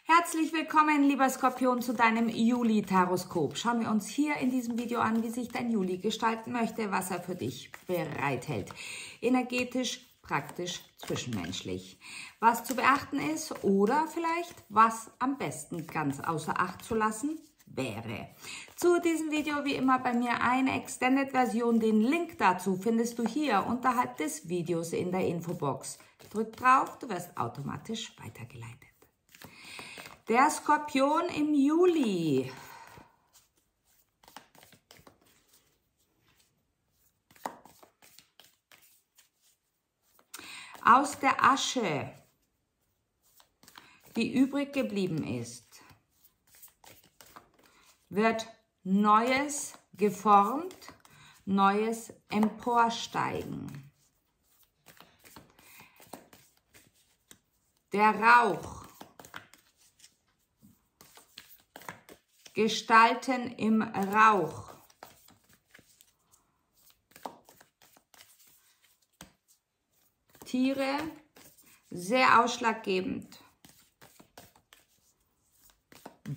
Herzlich willkommen, lieber Skorpion, zu deinem Juli-Taroskop. Schauen wir uns hier in diesem Video an, wie sich dein Juli gestalten möchte, was er für dich bereithält. Energetisch, praktisch, zwischenmenschlich. Was zu beachten ist oder vielleicht was am besten ganz außer Acht zu lassen wäre. Zu diesem Video wie immer bei mir eine Extended-Version. Den Link dazu findest du hier unterhalb des Videos in der Infobox. Drück drauf, du wirst automatisch weitergeleitet. Der Skorpion im Juli. Aus der Asche, die übrig geblieben ist, wird Neues geformt, Neues emporsteigen. Der Rauch. Gestalten im Rauch. Tiere, sehr ausschlaggebend.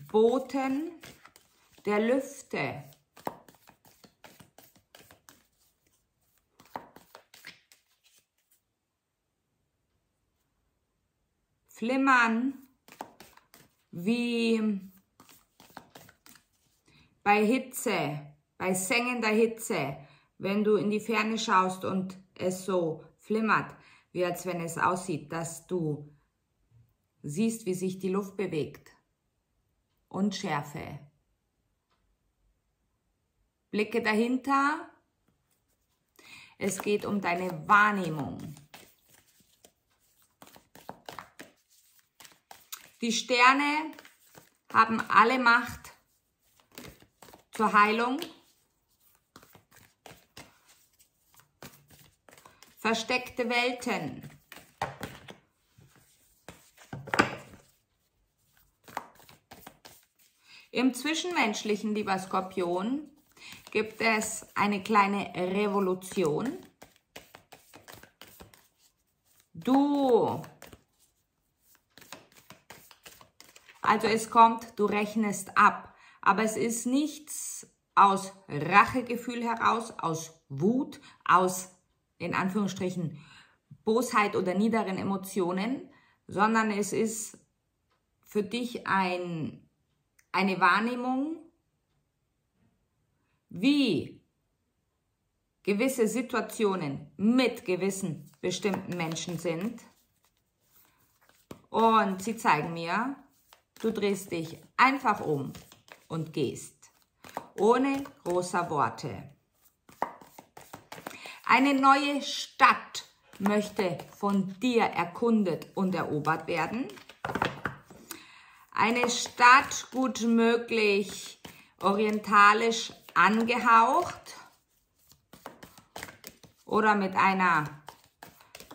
Boten der Lüfte. Flimmern wie bei Hitze, bei sengender Hitze, wenn du in die Ferne schaust und es so flimmert, wie als wenn es aussieht, dass du siehst, wie sich die Luft bewegt. Und Schärfe. Blicke dahinter. Es geht um deine Wahrnehmung. Die Sterne haben alle Macht zur Heilung. Versteckte Welten. Im Zwischenmenschlichen, lieber Skorpion, gibt es eine kleine Revolution. Also es kommt, du rechnest ab. Aber es ist nichts aus Rachegefühl heraus, aus Wut, aus, in Anführungsstrichen, Bosheit oder niederen Emotionen, sondern es ist für dich eine Wahrnehmung, wie gewisse Situationen mit gewissen bestimmten Menschen sind. Und sie zeigen mir, du drehst dich einfach um und gehst, ohne großer Worte. Eine neue Stadt möchte von dir erkundet und erobert werden. Eine Stadt, gut möglich orientalisch angehaucht oder mit einer,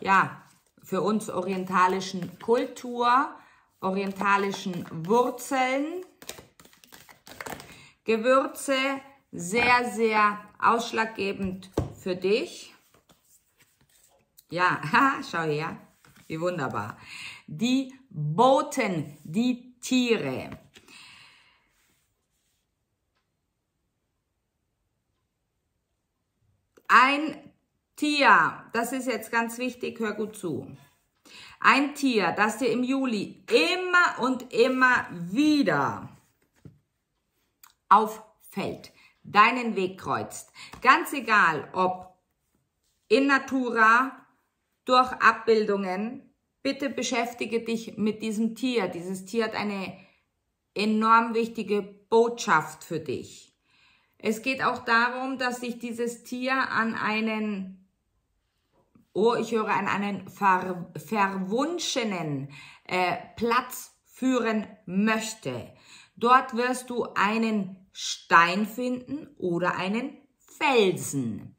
ja, für uns orientalischen Kultur, orientalischen Wurzeln. Gewürze, sehr, sehr ausschlaggebend für dich. Ja, schau her, wie wunderbar. Die Boten, die Tiere. Ein Tier, das ist jetzt ganz wichtig, hör gut zu. Ein Tier, das dir im Juli immer und immer wieder auffällt, deinen Weg kreuzt. Ganz egal, ob in Natura, durch Abbildungen, bitte beschäftige dich mit diesem Tier. Dieses Tier hat eine enorm wichtige Botschaft für dich. Es geht auch darum, dass sich dieses Tier an einen, ich höre an einen verwunschenen Platz führen möchte. Dort wirst du einen Stein finden oder einen Felsen.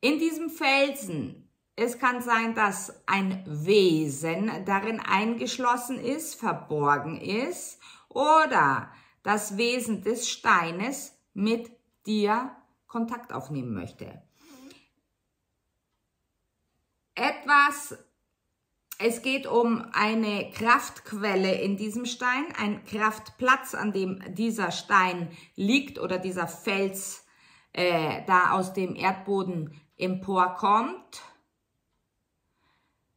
In diesem Felsen, es kann sein, dass ein Wesen darin eingeschlossen ist, verborgen ist, oder das Wesen des Steines mit dir Kontakt aufnehmen möchte. Etwas Es geht um eine Kraftquelle in diesem Stein, ein Kraftplatz, an dem dieser Stein liegt oder dieser Fels da aus dem Erdboden emporkommt.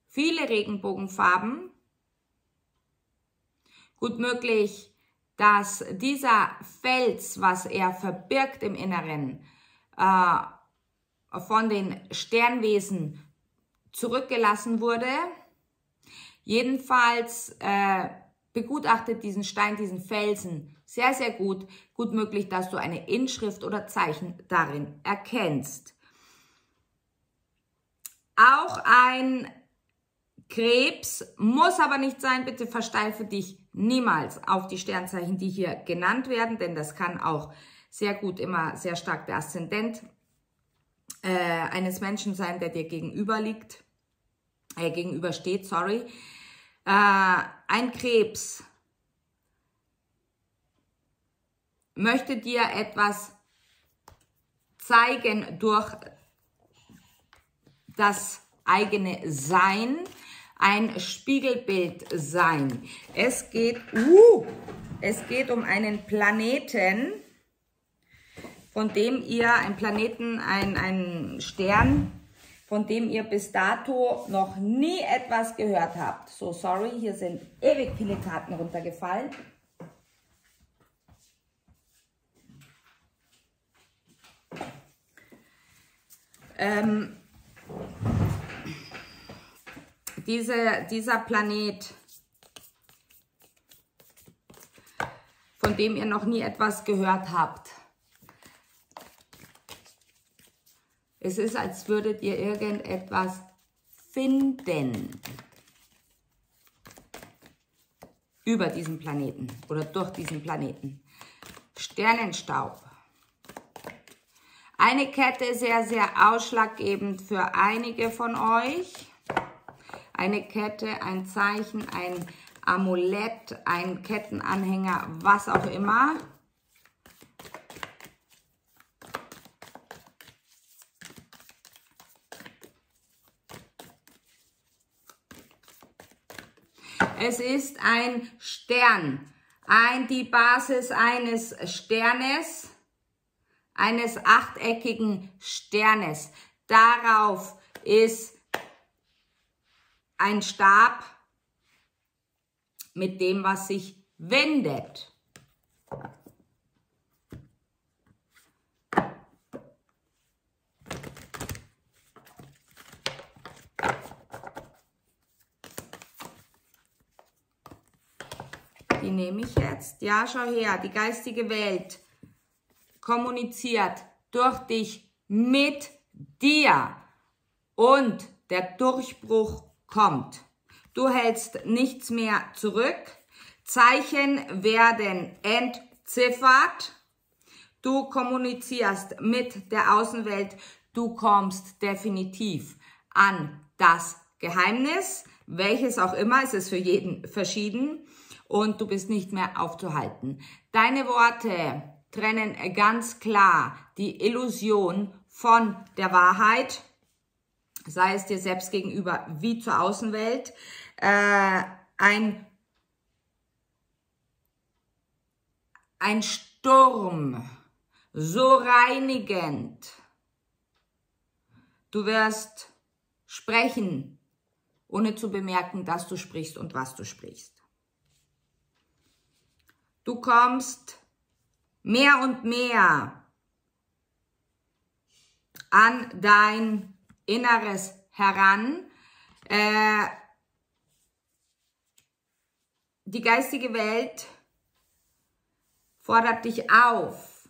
Viele Regenbogenfarben. Gut möglich, dass dieser Fels, was er verbirgt im Inneren, von den Sternwesen zurückgelassen wurde. Jedenfalls begutachtet diesen Stein, diesen Felsen sehr, sehr gut. Gut möglich, dass du eine Inschrift oder Zeichen darin erkennst. Auch ein Krebs muss aber nicht sein. Bitte versteife dich niemals auf die Sternzeichen, die hier genannt werden, denn das kann auch sehr gut immer sehr stark der Aszendent eines Menschen sein, der dir gegenübersteht, sorry. Ein Krebs möchte dir etwas zeigen durch das eigene Sein, ein Spiegelbild sein. Es geht um einen Planeten, von dem ihr, ein Stern, von dem ihr bis dato noch nie etwas gehört habt. So, sorry, hier sind ewig viele Karten runtergefallen. Dieser Planet, von dem ihr noch nie etwas gehört habt. Es ist, als würdet ihr irgendetwas finden über diesen Planeten oder durch diesen Planeten. Sternenstaub. Eine Kette, sehr, sehr ausschlaggebend für einige von euch. Eine Kette, ein Zeichen, ein Amulett, ein Kettenanhänger, was auch immer. Es ist ein Stern, die Basis eines Sternes, eines achteckigen Sternes. Darauf ist ein Stab mit dem, was sich wendet. Die nehme ich jetzt. Ja, schau her, die geistige Welt kommuniziert durch dich mit dir und der Durchbruch kommt. Du hältst nichts mehr zurück. Zeichen werden entziffert. Du kommunizierst mit der Außenwelt. Du kommst definitiv an das Geheimnis, welches auch immer. Es ist für jeden verschieden. Und du bist nicht mehr aufzuhalten. Deine Worte trennen ganz klar die Illusion von der Wahrheit, sei es dir selbst gegenüber wie zur Außenwelt. Ein Sturm, so reinigend. Du wirst sprechen, ohne zu bemerken, dass du sprichst und was du sprichst. Du kommst mehr und mehr an dein Inneres heran. Die geistige Welt fordert dich auf,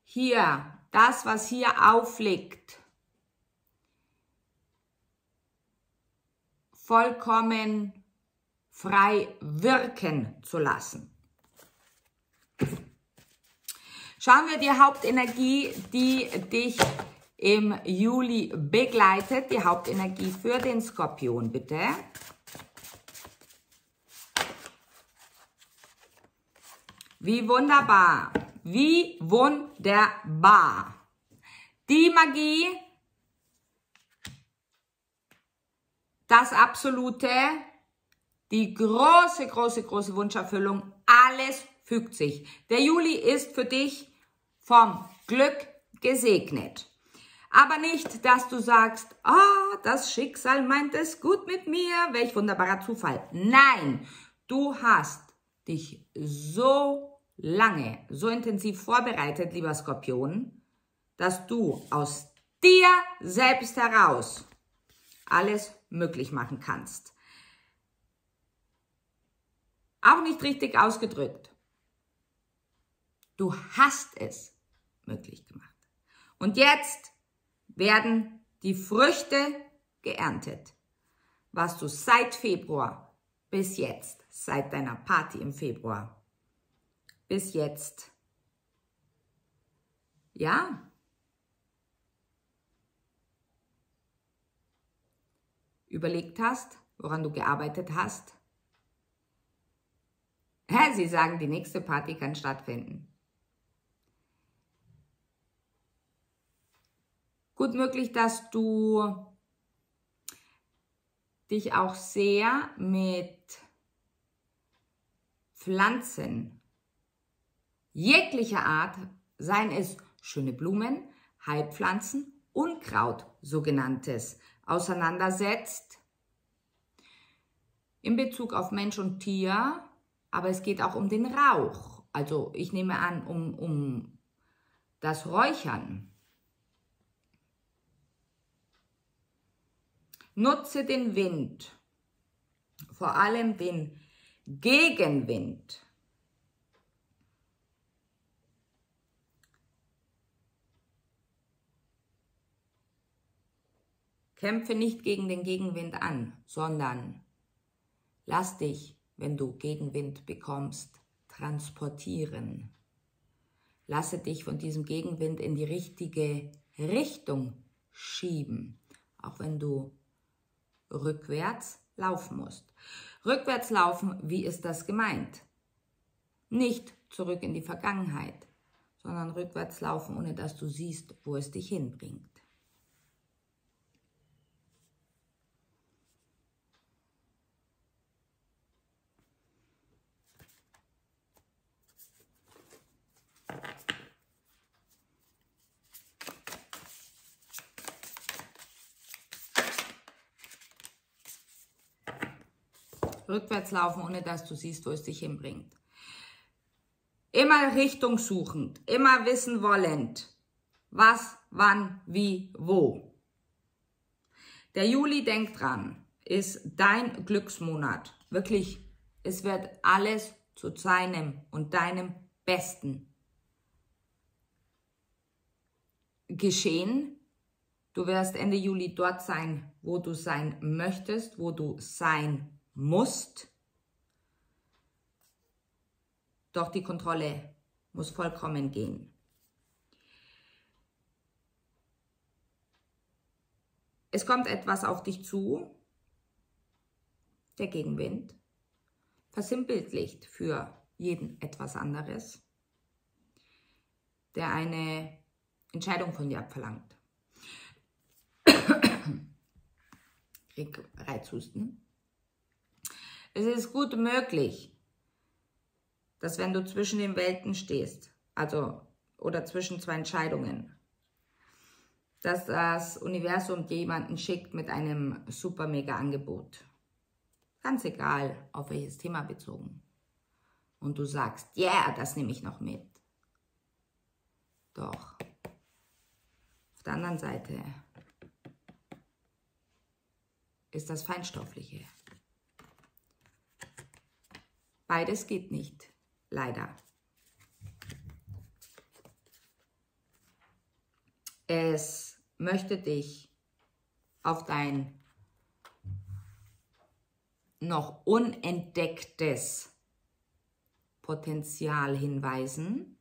hier, das, was hier aufliegt, vollkommen frei wirken zu lassen. Schauen wir die Hauptenergie, die dich im Juli begleitet. Die Hauptenergie für den Skorpion, bitte. Wie wunderbar. Wie wunderbar. Die Magie, das Absolute, die große, große, große Wunscherfüllung, alles fügt sich. Der Juli ist für dich vom Glück gesegnet. Aber nicht, dass du sagst, das Schicksal meint es gut mit mir, welch wunderbarer Zufall. Nein, du hast dich so lange, so intensiv vorbereitet, lieber Skorpion, dass du aus dir selbst heraus alles möglich machen kannst. Auch nicht richtig ausgedrückt. Du hast es möglich gemacht. Und jetzt werden die Früchte geerntet, was du seit Februar bis jetzt, seit deiner Party im Februar, bis jetzt, ja, überlegt hast, woran du gearbeitet hast. Sie sagen, die nächste Party kann stattfinden. Gut möglich, dass du dich auch sehr mit Pflanzen jeglicher Art, seien es schöne Blumen, Heilpflanzen, Unkraut, sogenanntes, auseinandersetzt. In Bezug auf Mensch und Tier, aber es geht auch um den Rauch. Also ich nehme an, um das Räuchern. Nutze den Wind, vor allem den Gegenwind. Kämpfe nicht gegen den Gegenwind an, sondern lass dich, wenn du Gegenwind bekommst, transportieren. Lasse dich von diesem Gegenwind in die richtige Richtung schieben, auch wenn du rückwärts laufen musst. Rückwärts laufen, wie ist das gemeint? Nicht zurück in die Vergangenheit, sondern rückwärts laufen, ohne dass du siehst, wo es dich hinbringt. Rückwärts laufen, ohne dass du siehst, wo es dich hinbringt. Immer Richtung suchend, immer wissen wollend, was, wann, wie, wo. Der Juli, denk dran, ist dein Glücksmonat. Wirklich, es wird alles zu seinem und deinem Besten geschehen. Du wirst Ende Juli dort sein, wo du sein möchtest, wo du sein musst, doch die Kontrolle muss vollkommen gehen. Es kommt etwas auf dich zu, der Gegenwind, versinnbildlicht für jeden etwas anderes, der eine Entscheidung von dir abverlangt. Krieg Reizhusten. Es ist gut möglich, dass wenn du zwischen den Welten stehst, also oder zwischen zwei Entscheidungen, dass das Universum dir jemanden schickt mit einem super mega Angebot. Ganz egal, auf welches Thema bezogen. Und du sagst, ja, yeah, das nehme ich noch mit. Doch. Auf der anderen Seite ist das Feinstoffliche. Beides geht nicht, leider. Es möchte dich auf dein noch unentdecktes Potenzial hinweisen,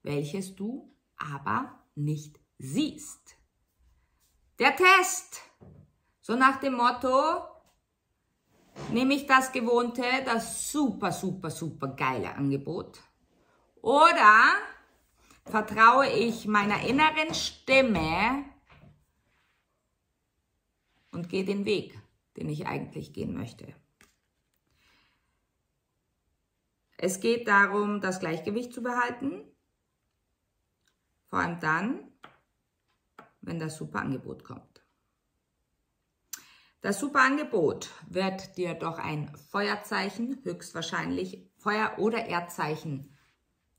welches du aber nicht siehst. Der Test, so nach dem Motto, nehme ich das gewohnte, das super, super, super geile Angebot Oder vertraue ich meiner inneren Stimme und gehe den Weg, den ich eigentlich gehen möchte. Es geht darum, das Gleichgewicht zu behalten, vor allem dann, wenn das Superangebot kommt. Das Superangebot wird dir doch ein Feuerzeichen, höchstwahrscheinlich Feuer- oder Erdzeichen,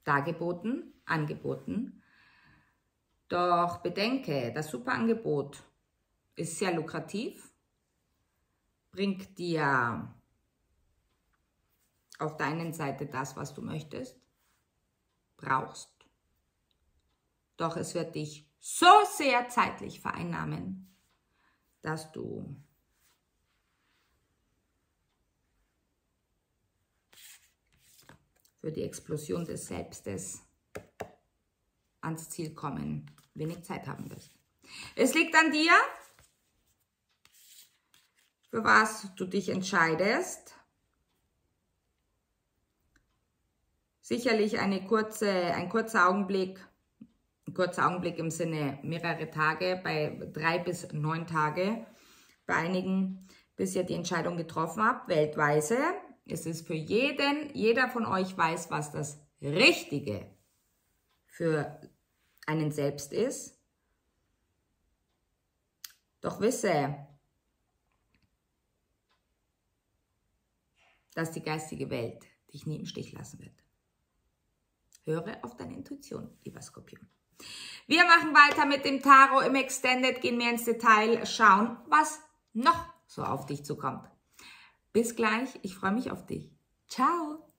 angeboten. Doch bedenke, das Superangebot ist sehr lukrativ, bringt dir auf der einen Seite das, was du möchtest, brauchst. Doch es wird dich so sehr zeitlich vereinnahmen, dass du für die Explosion des Selbstes ans Ziel kommen, wenig Zeit haben wirst. Es liegt an dir, für was du dich entscheidest. Sicherlich ein kurzer Augenblick im Sinne mehrere Tage, bei 3 bis 9 Tage, bei einigen, bis ihr die Entscheidung getroffen habt, weltweise. Es ist für jeder von euch weiß, was das Richtige für einen selbst ist. Doch wisse, dass die geistige Welt dich nie im Stich lassen wird. Höre auf deine Intuition, lieber Skorpion. Wir machen weiter mit dem Tarot im Extended, gehen mehr ins Detail, schauen, was noch so auf dich zukommt. Bis gleich, ich freue mich auf dich. Ciao!